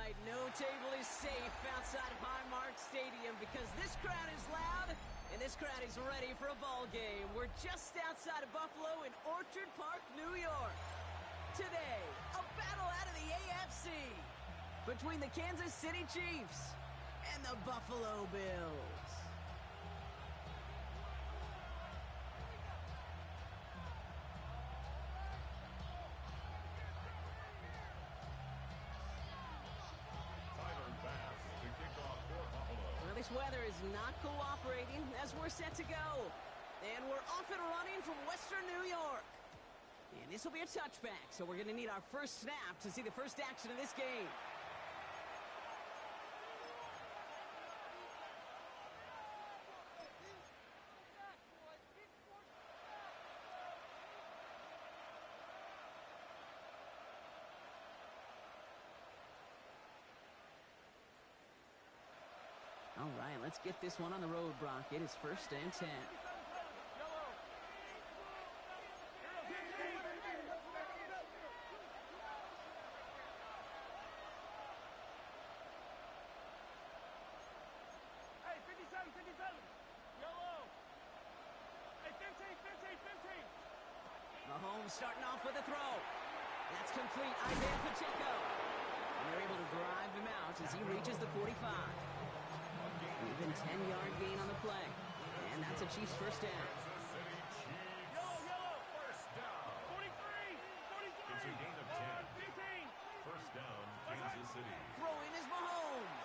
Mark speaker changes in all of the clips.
Speaker 1: right, no table is safe outside of Highmark Stadium because this crowd is loud and this crowd is ready for a ball game. We're just outside of Buffalo in Orchard Park, New York. Today, a battle out of the AFC between the Kansas City Chiefs and the Buffalo Bills. Well, this weather is not cooperating as we're set to go. And we're off and running from Western New York. And this will be a touchback, so we're going to need our first snap to see the first action of this game. All right, let's get this one on the road, Brock. It is 1st and 10.
Speaker 2: Hey, 57, 57. Yellow. Hey, 15.
Speaker 1: Mahomes starting off with a throw. That's complete. Isaiah Pacheco. And they're able to drive him out as he reaches the 45. Even 10-yard gain on the play. And that's a Chiefs first down.
Speaker 2: Yellow.
Speaker 3: First down.
Speaker 2: 43.
Speaker 3: It's a gain of 10.
Speaker 2: 15.
Speaker 3: First down, Kansas City.
Speaker 1: Throwing is Mahomes.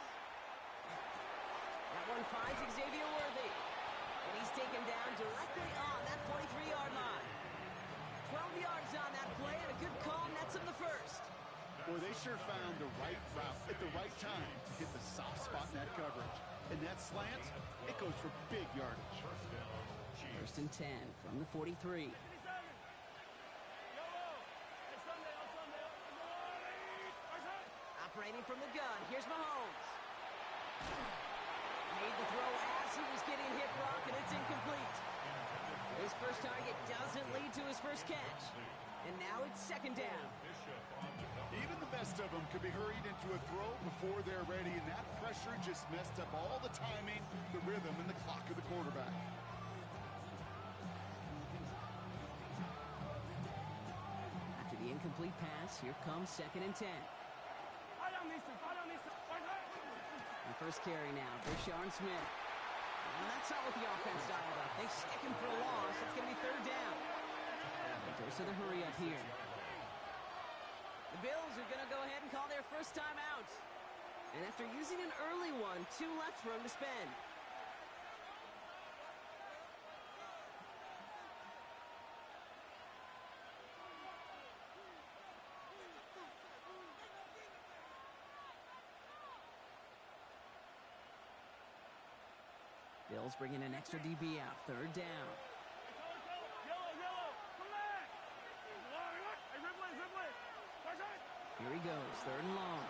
Speaker 1: That one finds Xavier Worthy. And he's taken down directly on that 43-yard line. 12 yards on that play and a good call nets him the first.
Speaker 4: Boy, they sure found the right route at the right time to hit the soft spot in that coverage. And that slant, it goes for big yardage.
Speaker 3: First down, Chiefs.
Speaker 1: 1st and 10 from the 43.
Speaker 2: 57. Yellow. Hey, Sunday.
Speaker 1: Operating from the gun, here's Mahomes. Made the throw as he was getting hit, Brock, and it's incomplete. His first target doesn't lead to his first catch. And now it's 2nd down.
Speaker 4: Even the best of them could be hurried into a throw before they're ready, and that pressure just messed up all the timing, the rhythm, and the clock of the quarterback.
Speaker 1: After the incomplete pass, here comes 2nd and 10. The first carry now, Deshaun Smith. Well, that's not what the offense dialed up. They stick him for a loss. It's going to be 3rd down. Dose of the hurry up here. The Bills are going to go ahead and call their first timeout. And after using an early one, 2 left for him to spend. Bills bringing an extra DB out. 3rd down.
Speaker 2: Yellow. Come back. Hey,
Speaker 1: Here he goes. 3rd and long.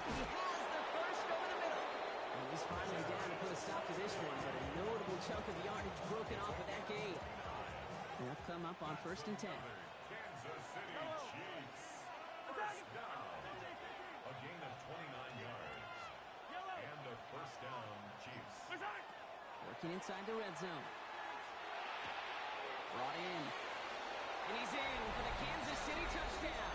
Speaker 1: He has the first over the middle. And he's finally down to put a stop to this one, but a notable chunk of the yardage broken off with that gain. They'll come up on 1st and 10.
Speaker 3: Kansas City Chiefs. First down. A gain of 29 yards. And a first down, Chiefs.
Speaker 1: Working inside the red zone. Brought in. And he's in for the Kansas City touchdown.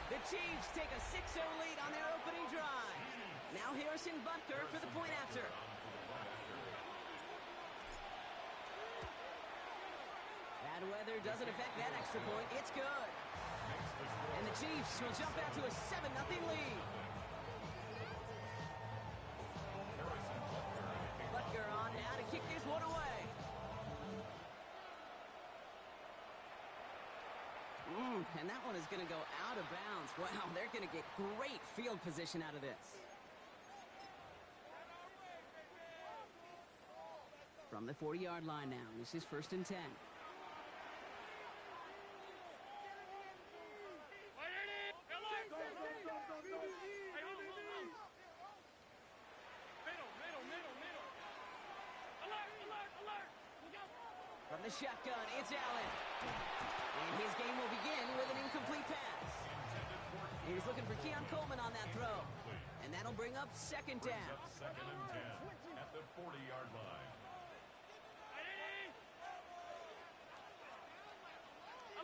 Speaker 1: The Chiefs take a 6-0 lead on their opening drive. Now Harrison Butker for the point after. Bad weather doesn't affect that extra point. It's good. And the Chiefs will jump out to a 7-0 lead. Butker on now to kick this one away. And that one is going to go out of bounds. Wow, they're going to get great field position out of this. From the 40-yard line now, this is 1st and 10. From the shotgun, it's Allen. And his game will begin with an incomplete pass. He was looking for Keon Coleman on that throw. And that'll bring up second down.
Speaker 3: Second and 10 at the 40-yard line.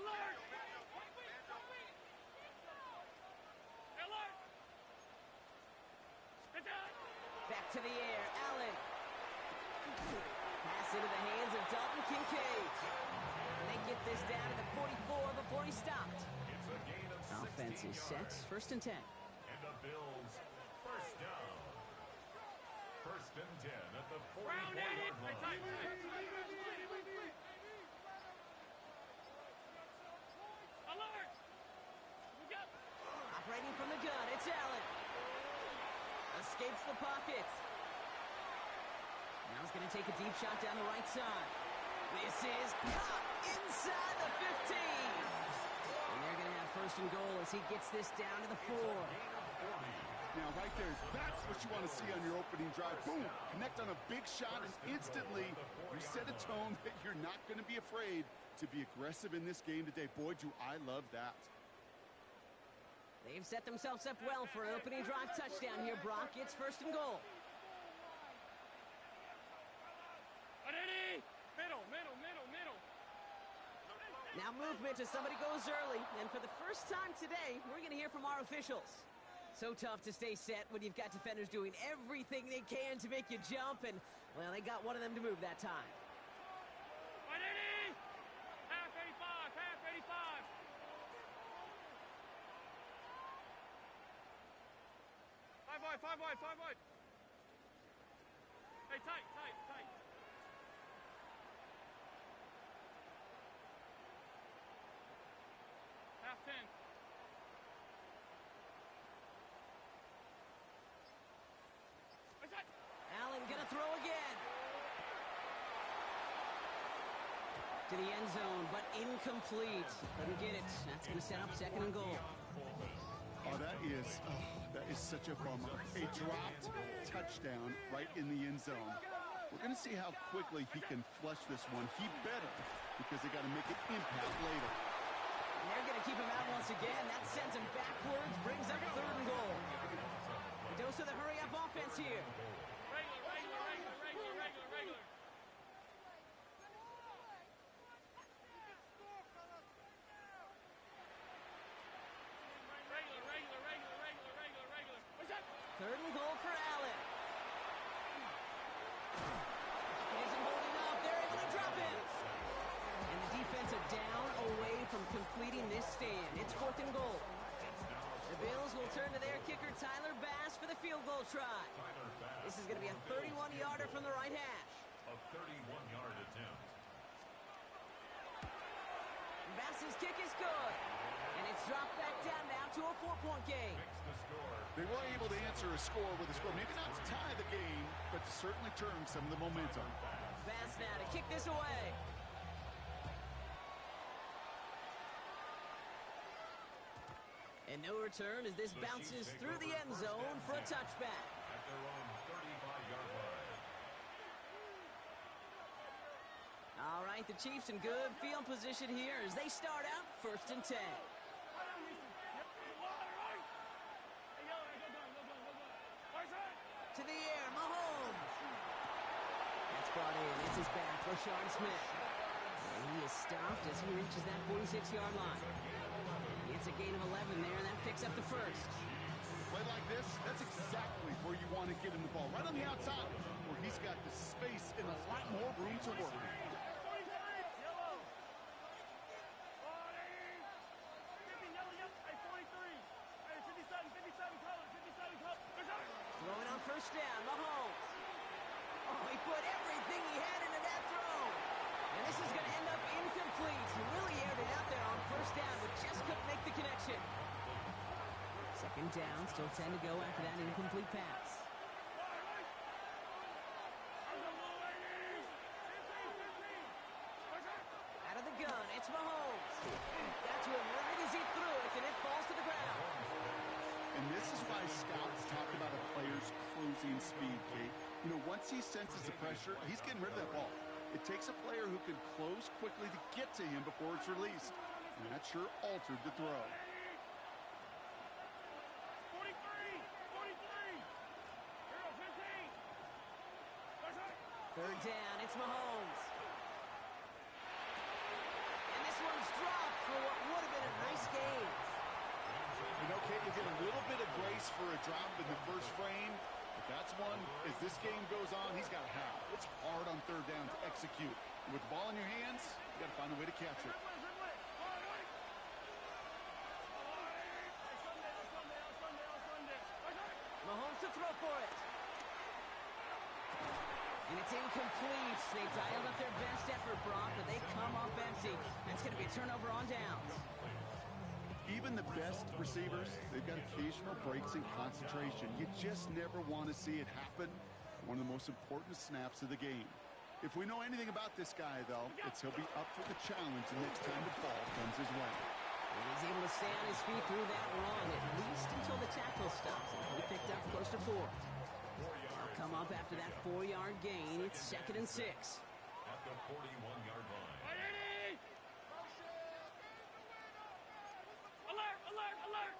Speaker 2: Alert! Alert!
Speaker 1: Back to the air, Allen. Pass into the hands of Dalton Kincaid. And they get this down to the 44 before he stopped.
Speaker 3: It's a gain of 16
Speaker 1: Offense is set,
Speaker 3: yards.
Speaker 1: first and 10.
Speaker 3: And the Bills first down. First and 10 at the 44-yard line.
Speaker 2: Alert!
Speaker 1: Operating from the gun, it's Allen. Escapes the pocket. Now he's going to take a deep shot down the right side. This is caught inside the 15. And they're going to have first and goal as he gets this down to the 4.
Speaker 4: Now, right there, that's what you want to see on your opening drive. Boom! Connect on a big shot, and instantly you set a tone that you're not going to be afraid to be aggressive in this game today. Boy, do I love that.
Speaker 1: They've set themselves up well for an opening drive touchdown here, Brock. It's first and goal.
Speaker 2: Middle.
Speaker 1: Now movement as somebody goes early. And for the first time today, we're going to hear from our officials. So tough to stay set when you've got defenders doing everything they can to make you jump. And, well, they got one of them to move that time.
Speaker 2: Half 85. Five wide. Hey, tight. Half 10.
Speaker 1: Allen gonna throw again. To the end zone, but incomplete. Couldn't get it. That's gonna set up second and goal.
Speaker 4: Oh, that is such a bummer. A dropped touchdown right in the end zone. We're going to see how quickly he can flush this one. He better, because they got to make an impact later.
Speaker 1: And they're going to keep him out once again. That sends him backwards, brings up third and goal. A dose of the hurry-up offense here.
Speaker 2: Regular.
Speaker 1: Third and goal for Allen. He isn't holding up. They're able to drop him. And the defensive down away from completing this stand. It's fourth and goal. The Bills will turn to their kicker, Tyler Bass, for the field goal try. This is going to be a 31-yarder from the right hash.
Speaker 3: A 31-yard attempt.
Speaker 1: Bass's kick is good. And it's dropped back down now to a 4-point game.
Speaker 4: They were able to answer a score with a score. Maybe not to tie the game, but to certainly turn some of the momentum.
Speaker 1: Bass now to kick this away. And no return as this bounces through the end zone for a touchback.
Speaker 3: At their own 35-yard line.
Speaker 1: All right, the Chiefs in good field position here as they start out first and 10. To the air, Mahomes. That's brought in. It's his back, Rashawn Smith. And he is stopped as he reaches that 46-yard line. It's a gain of 11 there, and that picks up the first.
Speaker 4: Play like this, that's exactly where you want to get him the ball. Right on the outside, where he's got the space and a lot more room to work.
Speaker 1: Throwing on first down, Mahomes. Oh, he put everything he had into that throw. And this is going to end up incomplete. He really aired it out there on first down, but just couldn't make the connection. Second down, still 10 to go after that incomplete pass. Out of the gun, it's Mahomes. Got to him right as he threw it, and it falls to the ground.
Speaker 4: And this is why scouts talk about a player's closing speed, Kate. You know, once he senses the pressure, he's getting rid of that ball. It takes a player who can close quickly to get to him before it's released. And that sure altered the throw.
Speaker 1: Third down, it's Mahomes. And this one's dropped for what would have been a nice gain.
Speaker 4: You know, Kate, you get a little bit of grace for a drop in the first frame, but that's one, as this game goes on, he's got to have. It's hard on third down to execute. And with the ball in your hands, you got to find a way to catch it.
Speaker 1: Mahomes to throw for it. And it's incomplete. They dialed up their best effort, Brock, but they come up empty. That's going to be a turnover on downs.
Speaker 4: Even the best receivers, they've got occasional breaks in concentration. You just never want to see it happen. One of the most important snaps of the game. If we know anything about this guy, though, it's he'll be up for the challenge the next time the ball comes his way.
Speaker 1: And he's able to stay on his feet through that run, at least until the tackle stops. And he picked up close to 4. They'll come up after that 4-yard gain. It's 2nd and 6.
Speaker 3: At the 41-yard line.
Speaker 2: Alert! Alert! Alert!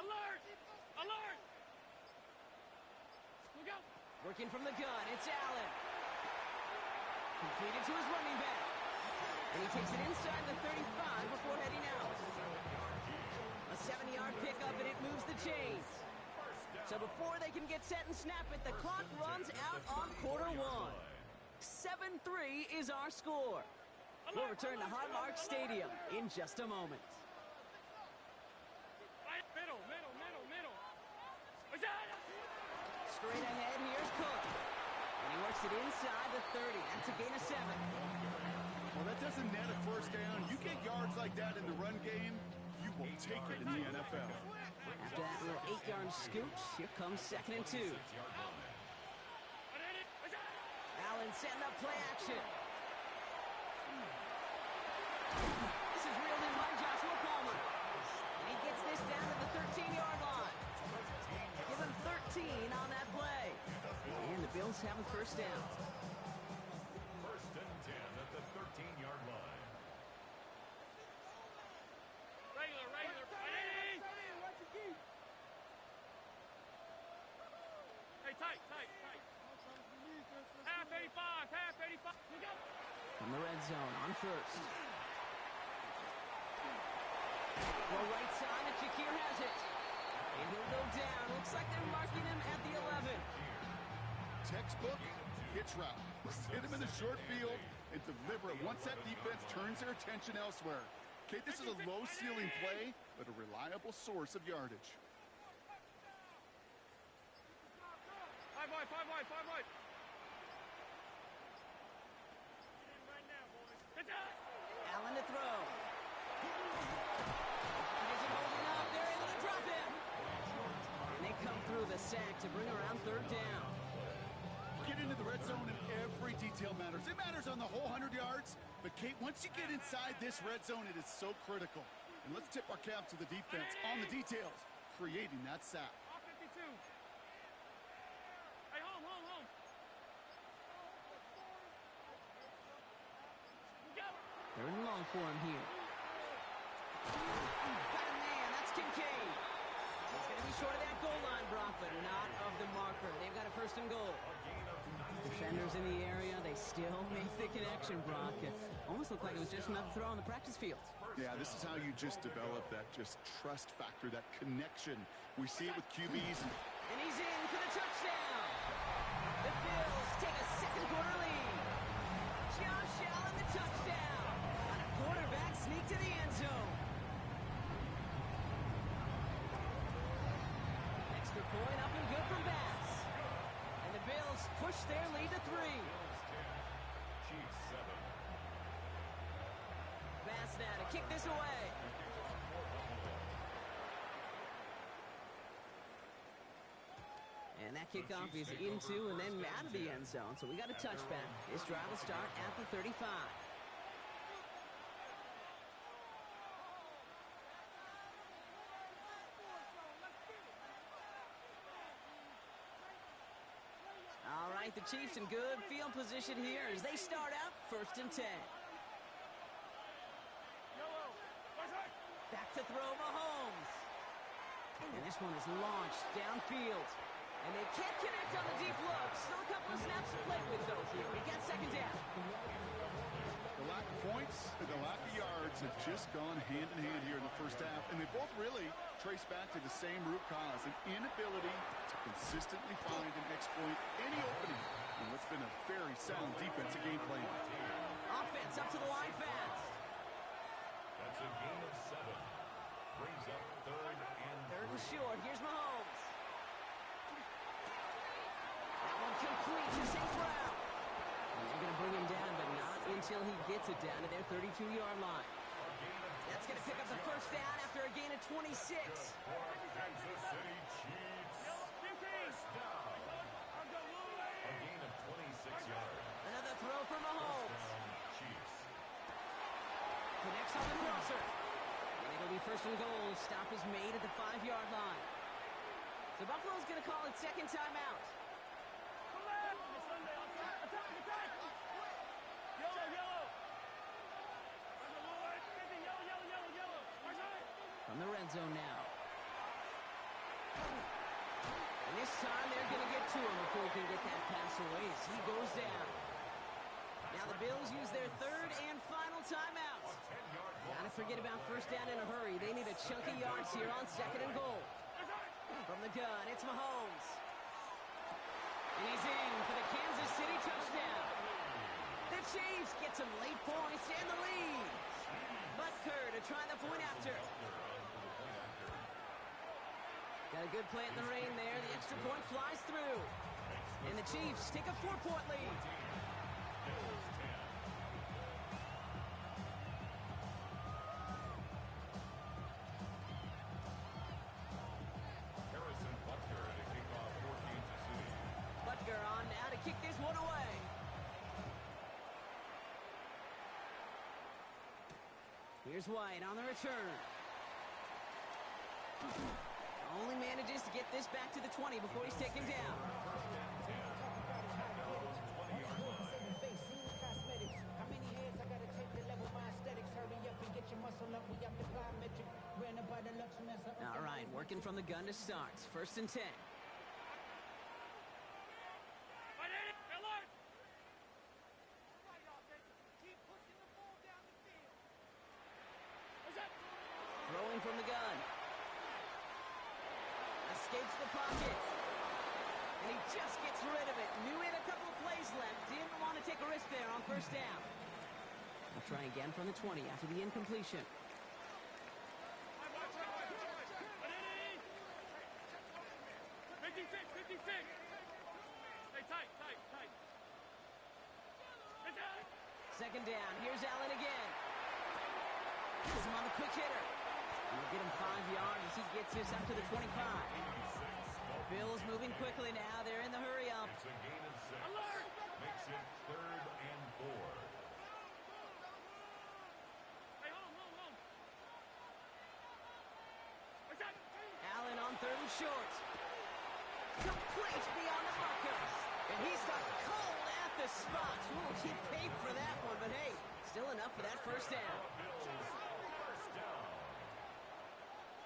Speaker 2: Alert! Alert! Look out!
Speaker 1: Working from the gun, it's Allen. Completed to his running back. And he takes it inside the 35 before heading out. A 70-yard pickup, and it moves the chains. So before they can get set and snap it, the clock runs out on quarter 1. 7-3 is our score. We'll return to Highmark Stadium in just a moment.
Speaker 2: Middle, middle, middle, middle.
Speaker 1: Straight ahead, here's Cook. And he works it inside the 30. That's a gain of 7.
Speaker 4: Well, that doesn't net a first down. You get yards like that in the run game, you will take it in the NFL.
Speaker 1: After that little 8-yard scooch, here comes 2nd and 2. Allen setting up play action. This is reeled in by Joshua Palmer. And he gets this down to the 13-yard line. Give him 13 on that play. And the Bills have a first down.
Speaker 3: First and 10 at the 13-yard line.
Speaker 2: Regular, regular. Ready? Hey, tight, tight, tight. Half 85, half 85. Look out.
Speaker 1: From the red zone on first. Well, right side, and Shakir has it. And he'll go down. Looks like they're marking him at the 11.
Speaker 4: Textbook hitch route. Hit him in the short field and deliver it once that defense turns their attention elsewhere. Okay, this is a low-ceiling play, but a reliable source of yardage.
Speaker 2: 5 wide, 5 wide, 5 wide.
Speaker 1: Allen to throw. He isn't holding up. They're able to drop him. And they come through the sack to bring around 3rd down.
Speaker 4: Get into the red zone and every detail matters. It matters on the whole 100 yards. But, Kate, once you get inside this red zone, it is so critical. And let's tip our cap to the defense on the details, creating that sack.
Speaker 2: Off 52. Hey, home, home, home. Go.
Speaker 1: 3rd and long for him here. Got a man. That's Kincaid. He's going to be short of that goal line, Brock, but not of the marker. They've got a 1st and goal. Defenders in the area, they still make the connection, Brock. It almost looked like it was just another throw on the practice field.
Speaker 4: Yeah, this is how you just develop that just trust factor, that connection. We see it with QBs.
Speaker 1: And he's in for the touchdown. The Bills take a 2nd quarter lead. Josh Allen, the touchdown. On a quarterback sneak to the end zone. Extra point up and good from Bass. And the Bills push their lead to 3.
Speaker 3: Chiefs 7.
Speaker 1: Bass now to kick this away. And that kickoff is into and then out of the end zone. So we got a touchback. This drive will start at the 35. All right, the Chiefs in good field position here as they start out 1st and 10. Back to throw Mahomes. And this one is launched downfield. And they can't connect on the deep look. Still a couple of snaps to play with, though, here. He
Speaker 4: just gone hand in hand here in the first half, and they both really trace back to the same root cause, an inability to consistently find and exploit any opening in what's been a very sound defensive game plan.
Speaker 1: Offense up to the line fast.
Speaker 3: That's a gain of 7. Brings up third and
Speaker 1: short. Here's Mahomes. That one complete to St. Brown. And they're going to bring him down, but not until he gets it down to their 32-yard line. That's going to pick up the first down after a gain of 26.
Speaker 3: Kansas City Chiefs. First down. A gain of 26 yards.
Speaker 1: Another throw for Mahomes.
Speaker 3: Chiefs.
Speaker 1: Connects on the crosser. And it'll be first and goal. Stop is made at the 5-yard line. So Buffalo's going to call it second timeout. From the red zone now. And this time they're going to get to him before he can get that pass away as he goes down. Now the Bills use their third and final timeout. Gotta forget about first down in a hurry. They need a chunky yards here on second and goal. From the gun, it's Mahomes. And he's in for the Kansas City touchdown. The Chiefs get some late points and the lead. Butker to try the point after. Got a good play in the rain there. The extra point flies through. And the Chiefs take a 4-point lead. Butker on now to kick this one away. Here's White on the return. Only manages to get this back to the 20 before he's taken down. All right, working from the gun to start. First and 10. Throwing from the gun. Escapes the pocket. And he just gets rid of it. Knew he had a couple of plays left. Didn't want to take a risk there on first down. We'll try again from the 20 after the incompletion.
Speaker 2: 56. Stay tight.
Speaker 1: Second down. Here's Allen again. Puts him on the quick hitter. And we'll get him 5 yards as he gets this up to the 25. Bills moving quickly now. They're in the hurry up.
Speaker 3: It's a gain of 6.
Speaker 2: Alert!
Speaker 3: Makes it third and 4.
Speaker 2: Hey, hold.
Speaker 1: Allen on third and short. Complete beyond the marker. And he's got cold at the spot. Ooh, he paid for that one, but hey, still enough for that first down.
Speaker 3: First down.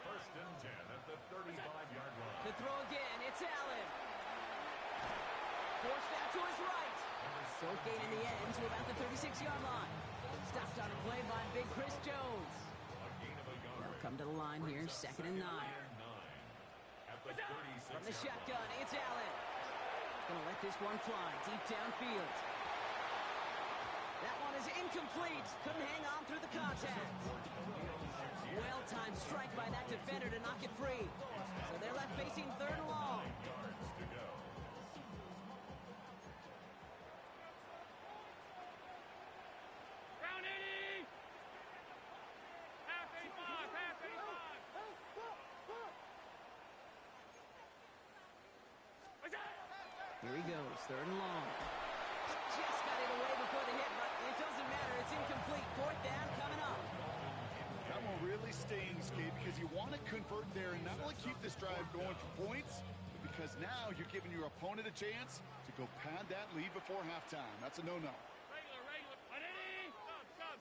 Speaker 3: First and 10 at the 35-yard line.
Speaker 1: To throw again, it's Allen. Forced out to his right. Short gain in the end to about the 36-yard line. Stopped on a play by Big Chris Jones.
Speaker 3: A gain of a yard.
Speaker 1: They'll come to the line here, second and 9.
Speaker 3: At the 36
Speaker 1: From the shotgun, it's Allen. Gonna let this one fly deep downfield. That one is incomplete. Couldn't hang on through the contact. Well-timed strike by that defender to knock it free. So they're left facing third and long.
Speaker 3: yards to go.
Speaker 2: Round 80. Half 85.
Speaker 1: Here he goes, third and long. Just got it away before the hit, but it doesn't matter. It's incomplete. Fourth down coming up.
Speaker 4: That one really stings, Gabe, because you want to convert there and not only keep this drive going for points, but because now you're giving your opponent a chance to go pad that lead before halftime. That's a no-no.
Speaker 2: Regular. 180. Sub.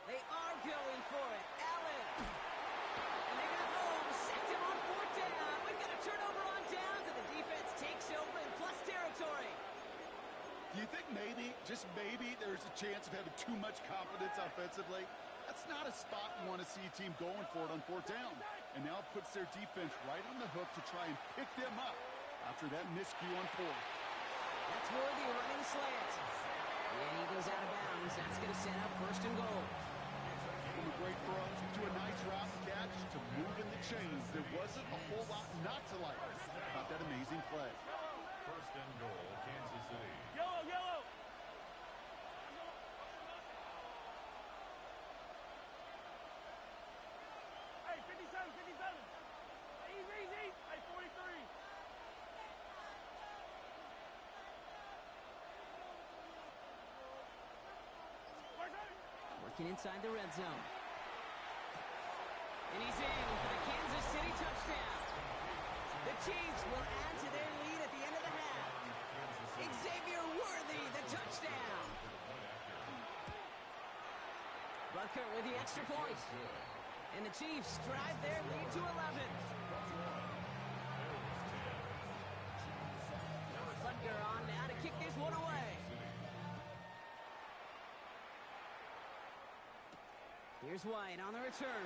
Speaker 1: They are going for it. Allen. And they got home. Sacked him on
Speaker 4: a chance of having too much confidence offensively. That's not a spot you want to see a team going for it on fourth down. And now it puts their defense right on the hook to try and pick them up after that miscue on fourth.
Speaker 1: That's Worthy running slant. And he goes out of bounds. That's going to set up first and goal.
Speaker 4: From a great throw to a nice route catch to moving the chains. There wasn't a whole lot not to like about that amazing play.
Speaker 3: First and goal, Kansas City.
Speaker 2: Yellow, yellow. Hey, 57, 57. Easy, easy. Hey, 43.
Speaker 1: Working inside the red zone. And he's in for the Kansas City touchdown. The Chiefs will add to their lead at the end of the half. Xavier Worthy, the touchdown. Butker with the extra point. And the Chiefs drive their lead to 11. Butker on now to kick this one away. Here's White on the return.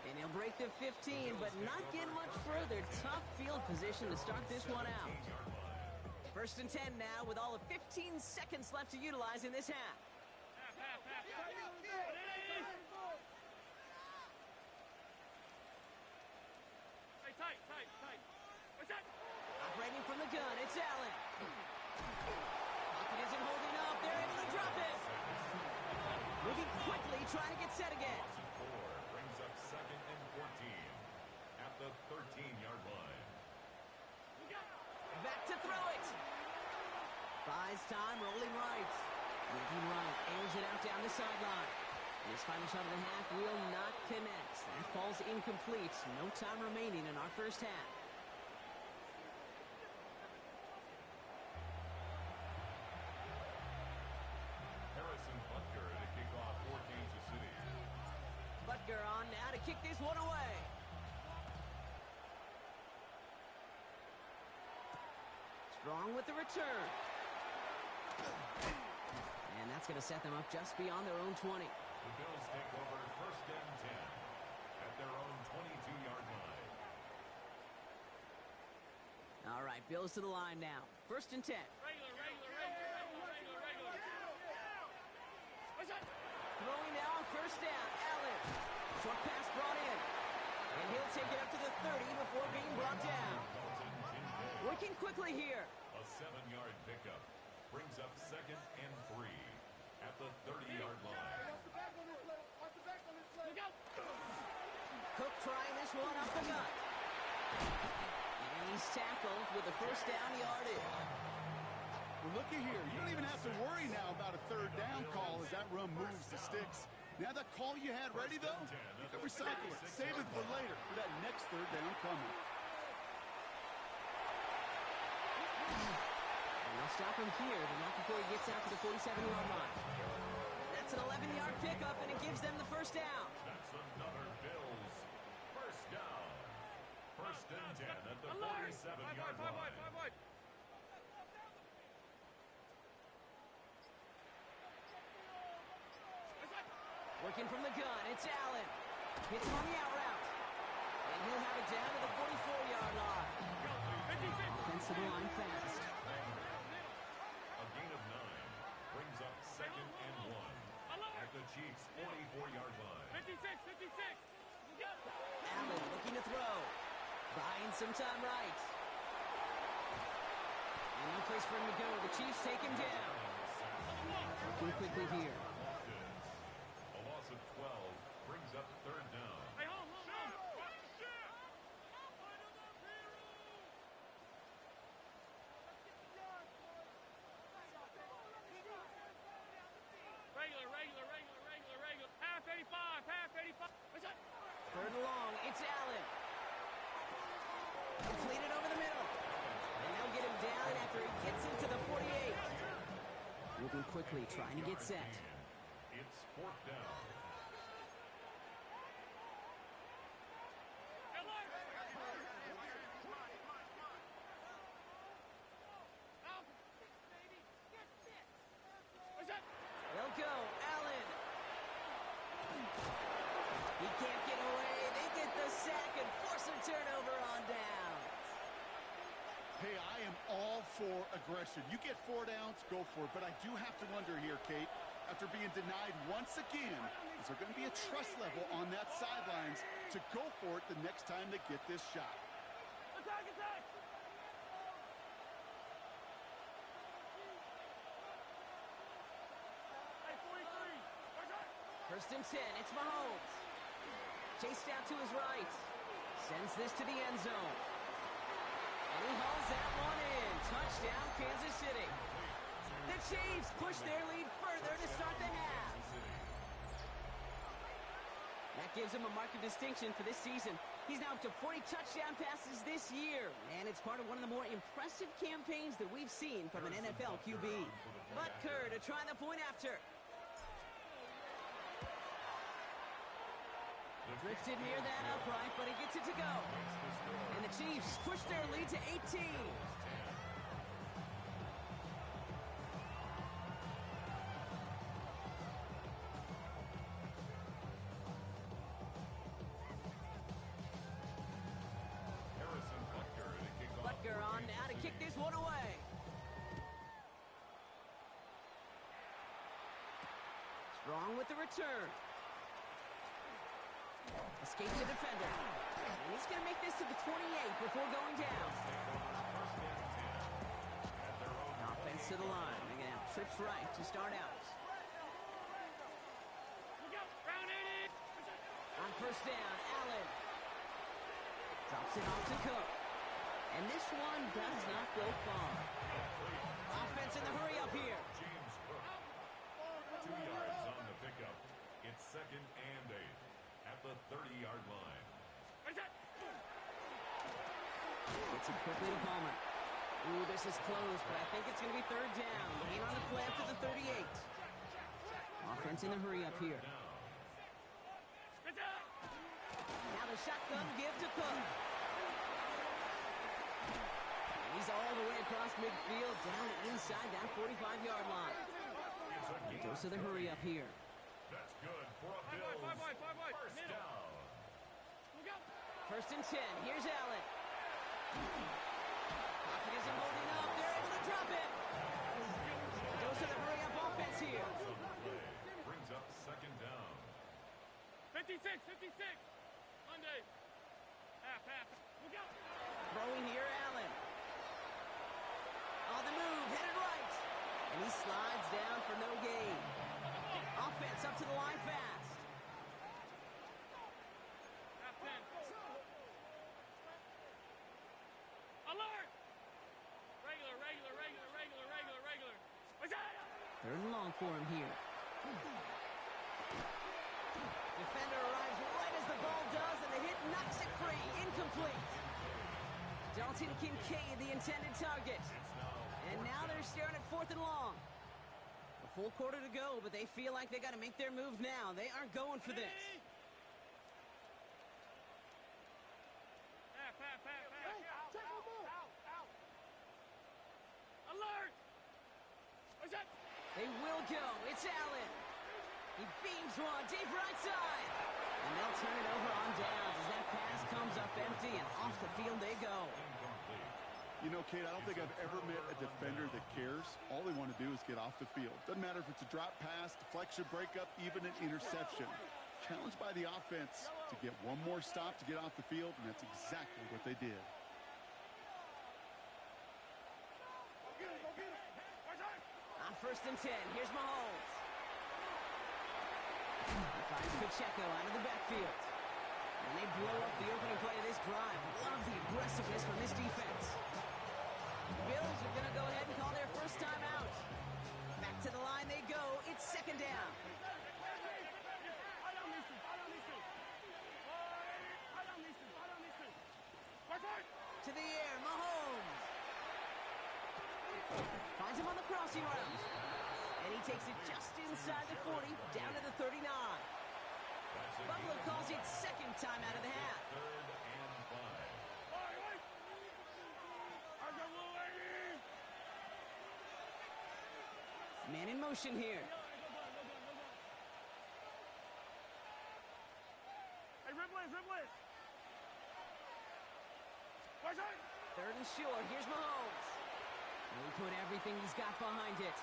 Speaker 1: And he'll break the 15, but not get much further. Tough field position to start this one out. First and 10 now with all of 15 seconds left to utilize in this half.
Speaker 2: Hey, tight, tight, tight. What's that?
Speaker 1: Operating from the gun, it's Allen. Pocket isn't holding up. They're able to drop it. Moving quickly, trying to get set again.
Speaker 3: Brings up second and 14 at the 13-yard line.
Speaker 1: Back to throw it. Buys time, rolling right. Moving right, airs it out down the sideline. His final shot of the half will not connect. That falls incomplete. No time remaining in our first half.
Speaker 3: Harrison Butker to kick off for Kansas City.
Speaker 1: Butker on now to kick this one away. Strong with the return. And that's going to set them up just beyond their own 20.
Speaker 3: The Bills take over first and 10 at their own 22-yard line.
Speaker 1: All right, Bills to the line now. First and 10.
Speaker 2: Regular, regular, regular, regular, regular, regular. What's that?
Speaker 1: Throwing now on first down. Allen. Short pass brought in. And he'll take it up to the 30 before being brought down. Working quickly here.
Speaker 3: A 7-yard pickup brings up second and 3 at the 30-yard line.
Speaker 2: Look out.
Speaker 1: Cook trying this one up the gut. And he's tackled with the first down yardage.
Speaker 4: Well, looky here. You don't even have to worry now about a third down call as that run moves the sticks. Now that call you had ready, though, you can recycle it. Save it for later for that next third down coming.
Speaker 1: And they'll stop him here, but not before he gets out to the 47-yard line. That's an 11-yard pickup, and it gives them the first down.
Speaker 3: That's another Bills first down. First and 10 at the 47-yard line.
Speaker 1: Working from the gun, it's Allen. Hits him on the out route. And he'll have it down to the 44-yard line. Defensive line fast.
Speaker 3: A gain of 9 brings up second and 1 at the Chiefs' 44-yard line.
Speaker 2: 56, 56.
Speaker 1: Allen looking to throw. Buying some time right. And no place for him to go. The Chiefs take him down. Working quickly here.
Speaker 3: A loss of 12 brings up third down.
Speaker 2: Hey, hold, hold, hold. Regular, regular, regular, regular, regular. Half 85, half 85. What's that?
Speaker 1: Third and long, it's Allen. Completed over the middle. And they'll get him down after he gets into the 48. Moving quickly, trying to get set.
Speaker 3: It's fourth down.
Speaker 4: aggression. You get 4 downs, go for it. But I do have to wonder here, Kate, after being denied once again, is there going to be a trust level on that sidelines to go for it the next time they get this shot?
Speaker 2: Attack, attack! Hey, 43!
Speaker 1: First and 10, it's Mahomes. Chased out to his right. Sends this to the end zone. And he hauls that one in. Touchdown, Kansas City. The Chiefs push their lead further to start the half. That gives him a mark of distinction for this season. He's now up to 40 touchdown passes this year. And it's part of one of the more impressive campaigns that we've seen from an NFL QB. Butker to try the point after. Drifted near that upright, but he gets it to go. And the Chiefs push their lead to 18. Butker on now to kick this one away. Strong with the return. Escapes the defender. And he's going to make this to the 28 before going down. Offense to the line. They're going to have trips right to start out. On first down, Allen. Drops it off to Cook. And this one does not go far. Offense in the hurry up here.
Speaker 3: James Cook. 2 yards on the pickup. It's 2nd and 8 at the 30-yard line.
Speaker 1: Gets it quickly to Palmer. Ooh, this is close, but I think it's going to be 3rd down. Gain on the play up to the 38. Offense in the hurry up here. Now the shotgun give to Cook. And he's all the way across midfield, down inside that 45-yard line. Dose of the hurry up here.
Speaker 3: That's good for a Bills first down.
Speaker 1: First and 10. Here's Allen. Pocket isn't holding up. They're able to drop it. Dose of the hurry up offense here.
Speaker 3: Brings up 2nd down.
Speaker 2: 56, 56. Monday. Half. Look out.
Speaker 1: Throwing here, Allen. On the move, headed right. And he slides down for no gain. Offense up to the line fast.
Speaker 2: Half 10. Alert! Regular.
Speaker 1: Third and long for him here. Defender arrives right as the ball does, and the hit knocks it free. Incomplete. Dalton Kincaid, the intended target. And now they're staring at 4th and long. A full quarter to go, but they feel like they got to make their move now. They aren't going for this.
Speaker 2: Half. Alert! What's that?
Speaker 1: They will go. It's Allen. He beams one deep right side. And they'll turn it over on downs as that pass comes up empty, and off the field they go.
Speaker 4: You know, Kate, I don't think I've ever met a defender that cares. All they want to do is get off the field. Doesn't matter if it's a drop pass, deflection, breakup, even an interception. Challenged by the offense to get one more stop to get off the field, and that's exactly what they did.
Speaker 1: On first and 10, here's Mahomes. He finds Pacheco out of the backfield. And they blow up the opening play of this drive. Love the aggressiveness from this defense. The Bills are going to go ahead and call their first time out. Back to the line they go. It's 2nd down. To the air, Mahomes. Finds him on the crossing route. And he takes it just inside the 40, down to the 39. Buffalo calls it 2nd time out of the half.
Speaker 3: 3rd and 5.
Speaker 1: Man in motion here.
Speaker 2: Hey, Ripley. What's that?
Speaker 1: 3rd and short. Here's Mahomes. He put everything he's got behind it.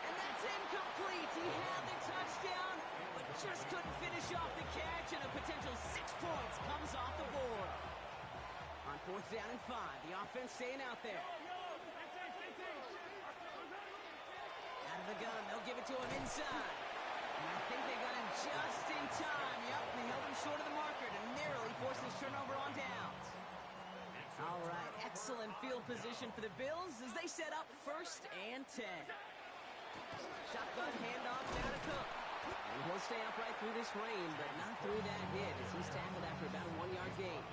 Speaker 1: And that's incomplete. He had the touchdown, but just couldn't finish off the catch, and a potential 6 points comes off the board. On 4th down and 5, the offense staying out there. Out of the gun, they'll give it to him inside. And I think they got him just in time. Yep, they held him short of the marker to narrowly force this turnover on downs. All right, excellent field position for the Bills as they set up 1st and 10. Shotgun handoff now to Cook. And he'll stay upright through this rain, but not through that hit as he's tackled after about a 1-yard gain.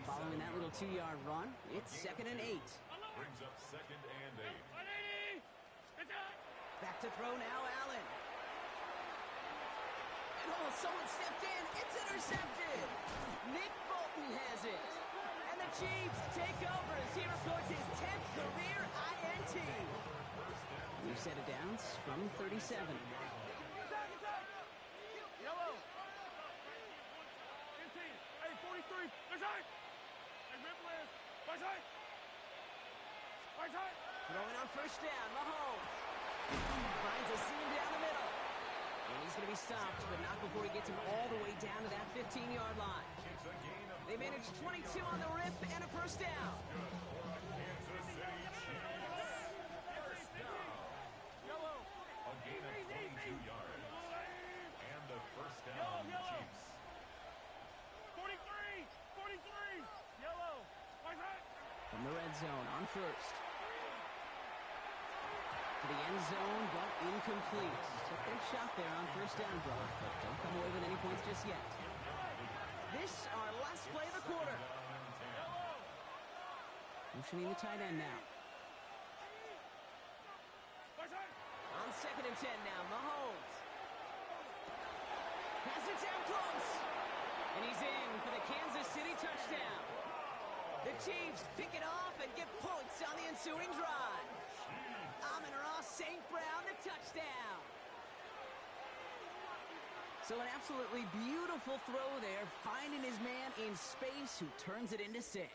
Speaker 1: Following that little 2-yard run, it's 2nd and 8.
Speaker 3: Brings up 2nd and 8.
Speaker 1: Back to throw now, Allen. And someone stepped in. It's intercepted. Nick Bolton has it. And the Chiefs take over as he records his 10th career INT. New set of downs from 37.
Speaker 2: Yellow. 15. Hey, 43. There's right. Hey, Ripple is. Right side. Right side.
Speaker 1: Throwing on 1st down, Mahomes. Finds a seam down the middle. And he's going to be stopped, but not before he gets him all the way down to that 15-yard line. They managed 22 on the rip and a 1st down.
Speaker 3: A gain of 22 yards. And the 1st down, Chiefs.
Speaker 2: 43. 43. Yellow. Right side.
Speaker 1: From the red zone on 1st. To the end zone, but incomplete. Took their shot there on 1st down, Brock, but don't come away with any points just yet. This, our last play of the quarter. Motioning the tight end now. On 2nd and 10 now, Mahomes. Has it down close. And he's in for the Kansas City touchdown. The Chiefs pick it off and get points on the ensuing drive. Amon-Ra St. Brown, the touchdown. So an absolutely beautiful throw there, finding his man in space who turns it into 6.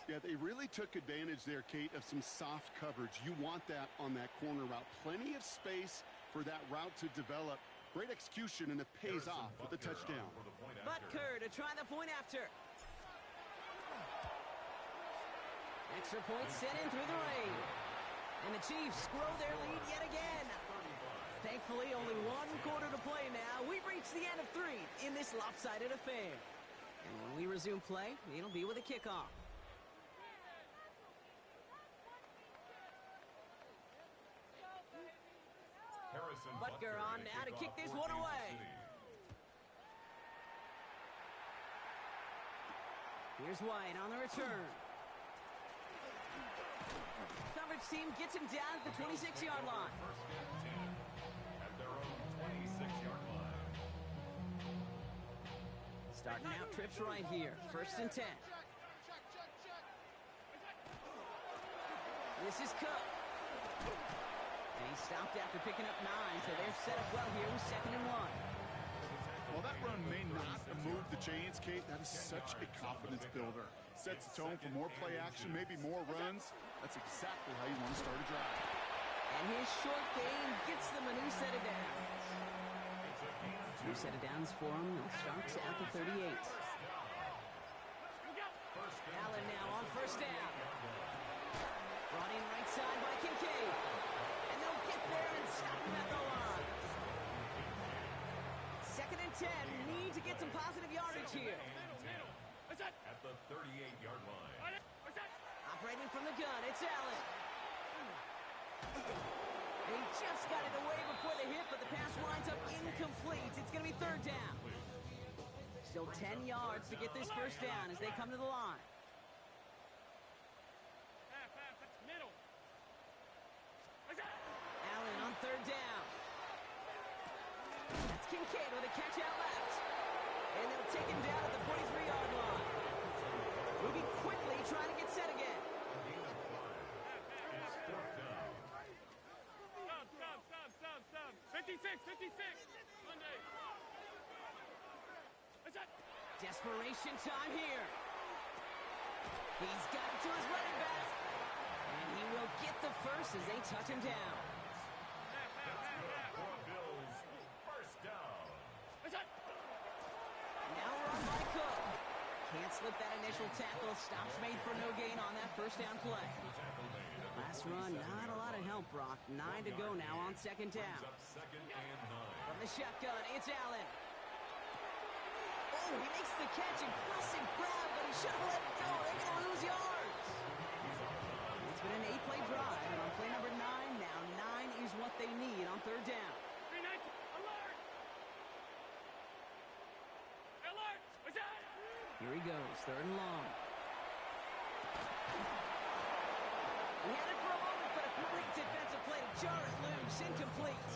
Speaker 4: Yeah, they really took advantage there, Kate, of some soft coverage. You want that on that corner route. Plenty of space for that route to develop. Great execution, and it pays off with a touchdown.
Speaker 1: Butker to try the point after. Extra point sent in through the rain. And the Chiefs grow their lead yet again. Thankfully, only 1 quarter to play now. We've reached the end of 3 in this lopsided affair. And when we resume play, it'll be with a kickoff. Butker on now to kick this one away. Here's White on the return. Coverage team gets him down at the 26-yard line.
Speaker 3: At their own 26-yard line.
Speaker 1: Starting out trips right here. 1st and 10. This is Cook. And he stopped after picking up 9, so they're set up well here with 2nd and 1.
Speaker 4: Well, that run may not move the chains, Kate. That is such a confidence builder. Sets the tone for more play action, maybe more runs. That's exactly how you want to start a drive.
Speaker 1: And his short game gets them a new set of downs. New set of downs for him. It starts at the 38. Allen now on 1st down. Brought in right side by Kincaid. And they'll get there and stop him at the line. 2nd and 10. Need to get some positive yardage here.
Speaker 3: At the 38-yard line.
Speaker 1: Operating from the gun, it's Allen. And he just got it away before the hit, but the pass winds up incomplete. It's going to be 3rd down. Still 10 yards to get this 1st down as they come to the line. Allen on 3rd down. That's Kincaid with a catch out left. And they'll take him down at the 43-yard line. Moving quickly, trying to get set again.
Speaker 3: It's 4th down.
Speaker 2: Sub. 56. Monday.
Speaker 1: Desperation time here. He's got it to his running back. And he will get the first as they touch him down.
Speaker 3: For Bills, first down.
Speaker 1: Now run by Cook. Can't slip that initial tackle. Stops made for no gain on that first down play. Last run, not a lot of help, Brock. 9 to go now on second down.
Speaker 3: Second and 9.
Speaker 1: From the shotgun, it's Allen. Oh, he makes the catch. Impressive grab, but he should have let it go. They're going to lose yards. It's been an 8-play drive, and on play number 9 now, 9 is what they need on third down.
Speaker 2: Alert! Alert! What's that?
Speaker 1: Here he goes, third and long. He had it for a moment, but a great defensive play to jar it loose. Incomplete.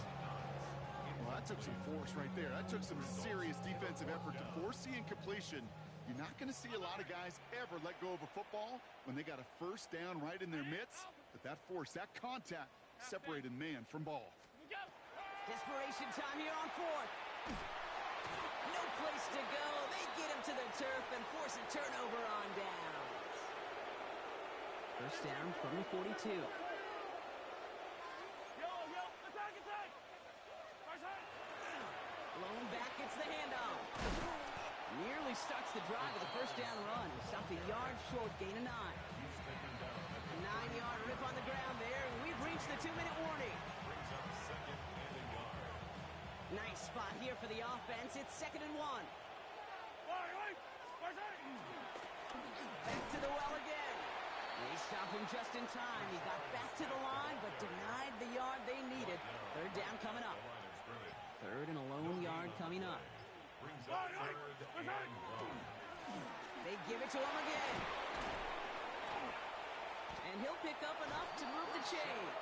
Speaker 4: Well, that took some force right there. That took some serious defensive effort to force the incompletion. You're not going to see a lot of guys ever let go of a football when they got a first down right in their midst. But that force, that contact, separated man from ball.
Speaker 1: Desperation time here on fourth. No place to go. They get him to the turf and force a turnover on downs. First down from the 42.
Speaker 2: Attack!
Speaker 1: Blown back, it's the handoff. Nearly starts the drive with a first down run. Stopped a yard short, gain of 9. A 9-yard rip on the ground there, and we've reached the 2-minute warning. Nice spot here for the offense. It's 2nd and 1. Back to the well again. They stop him just in time. He got back to the line, but denied the yard they needed. Third down coming up. Third and a lone yard coming up. They give it to him again. And he'll pick up enough to move the chains.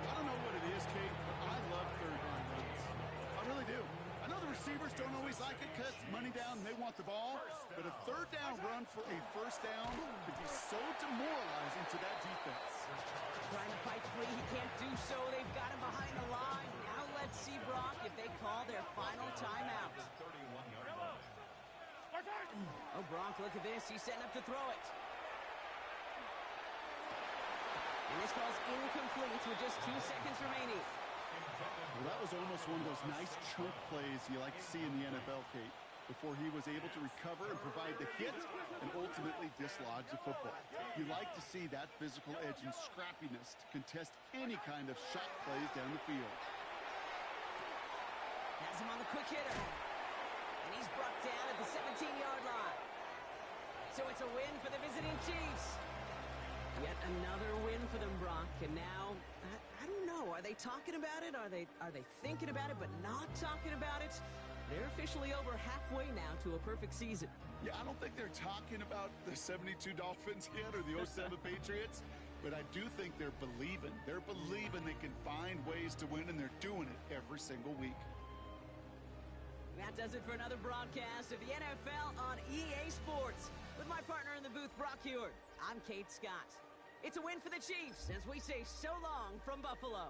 Speaker 4: I don't know what it is, Kate, but I love third down runs. I really do. I know the receivers don't always like it because money down and they want the ball, but a third down run for a first down could be so demoralizing to that defense.
Speaker 1: Trying to fight free, he can't do so. They've got him behind the line. Now let's see, Brock, if they call their final timeout. Oh, Brock, look at this. He's setting up to throw it. And this ball's incomplete with just 2 seconds remaining.
Speaker 4: Well, that was almost one of those nice chunk plays you like to see in the NFL, Kate, before he was able to recover and provide the hit and ultimately dislodge the football. You like to see that physical edge and scrappiness to contest any kind of shot plays down the field.
Speaker 1: Has him on the quick hitter. And he's brought down at the 17-yard line. So it's a win for the visiting Chiefs. Yet another win for them, Brock. And now, I don't know. Are they talking about it? Are they thinking about it but not talking about it? They're officially over halfway now to a perfect season.
Speaker 4: Yeah, I don't think they're talking about the 72 Dolphins yet or the 07 Patriots, but I do think they're believing. They're believing they can find ways to win, and they're doing it every single week.
Speaker 1: That does it for another broadcast of the NFL on EA Sports. With my partner in the booth, Brock Heward, I'm Kate Scott. It's a win for the Chiefs as we say so long from Buffalo.